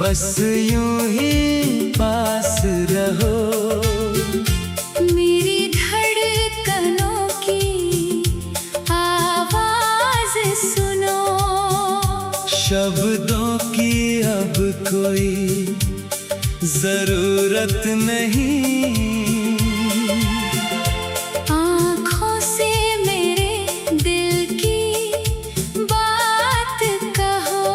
बस यूं ही पास रहो। मेरी धड़कनों की आवाज सुनो। शब्दों की अब कोई जरूरत नहीं। आँखों से मेरे दिल की बात कहो।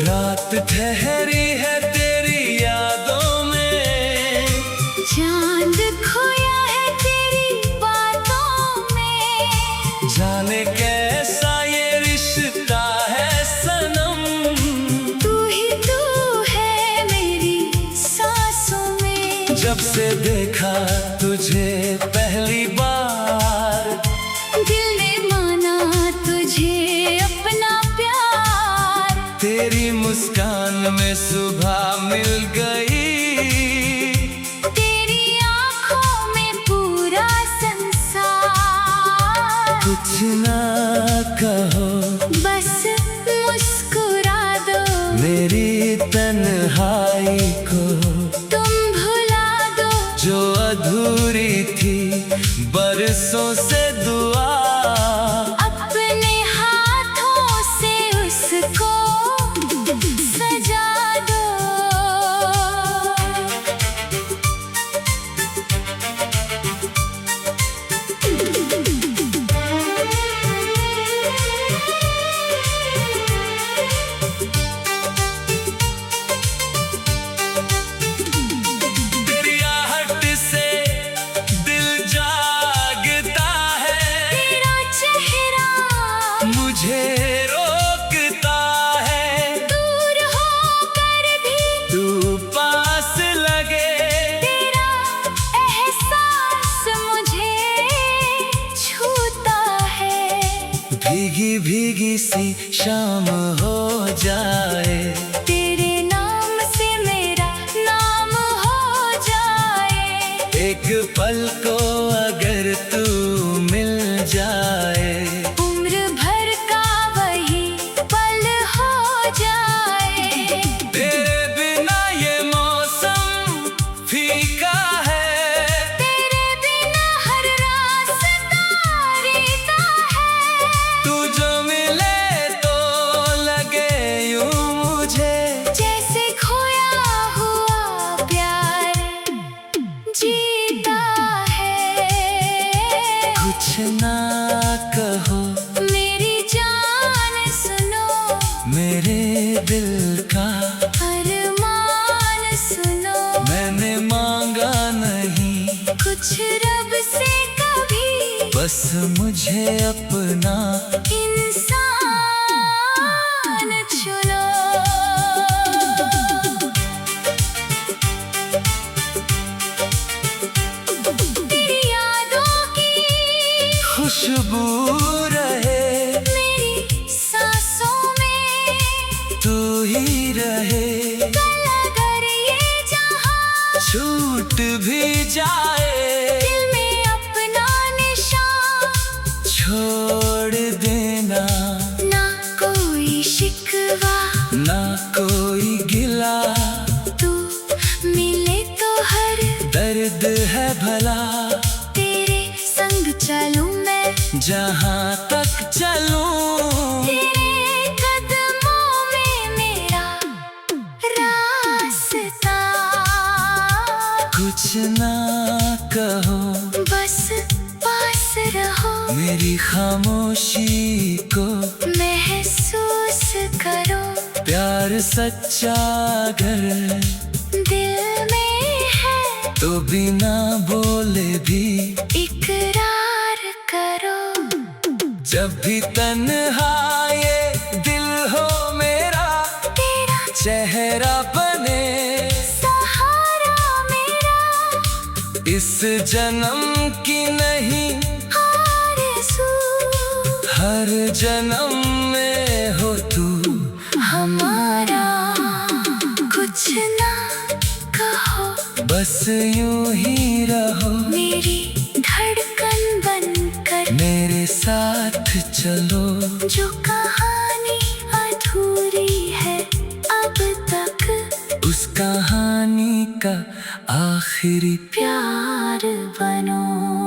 रात ठहरी है तेरी यादों में, चांद खोया है तेरी बातों में। जाने कैसा ये रिश्ता है सनम। तू ही तू है मेरी सांसों में। जब से देखा तुझे पहली बार, दिल ने माना तुझे अपना प्यार। तेरी मुस्कान में सुबह मिल गई। तेरी आँखों में पूरा संसार। कुछ ना कहो, बस मुस्कुरा दो। मेरी तन्हाई को तुम भुला दो। जो अधूरी थी बरसों से दुआ। अपने हाथों से उसको सजा दो। तेरी आहट से दिल जागता है, तेरा चेहरा मुझे रोकता है। दूर होकर भी तू पास लगे, तेरा एहसास मुझे छूता है। भीगी भीगी सी शाम हो जाए, तेरे नाम से मेरा नाम हो जाए। एक पल को अगर तू मिल जाए, उम्र भर का वही पल हो जाए। तेरे बिना ये मौसम फीका है। तेरे बिना हर रास्ता रेता है। तू जो मिले तो लगे यूं मुझे, जैसे खोया हुआ प्यार जीता है। कुछ ना कहो, मेरी जान सुनो। मेरे दिल का अरमान सुनो। मैंने मांगा नहीं, कुछ रब से कभी बस मुझे अपना इंसान चुनो। तेरी यादों की खुशबू रहे, मेरी सांसों में। तू ही रहे। कल अगर ये जहां छूट भी जाए, दिल में अपना निशान छोड़ देना। ना कोई शिकवा, ना कोई गिला, तू मिले तो हर दर्द है भला। तेरे संग चलूं मैं, जहाँ तक चलूं, तेरे कदमों में मेरा रास्ता। कुछ ना कहो, बस पास रहो। मेरी खामोशी को महसूस करो। प्यार सच्चा अगर दिल में है तो बिना बोले भी इकरार करो। जब भी तन्हा ये दिल हो मेरा, तेरा चेहरा बने सहारा मेरा। इस जन्म की नहीं, आरज़ू हर जन्म में हो तू हमारा। कुछ ना कहो, बस यूं ही रहो, मेरी धड़कन बनकर मेरे साथ चलो, जो कहानी अधूरी है अब तक, उस कहानी का आखिरी प्यार बनो।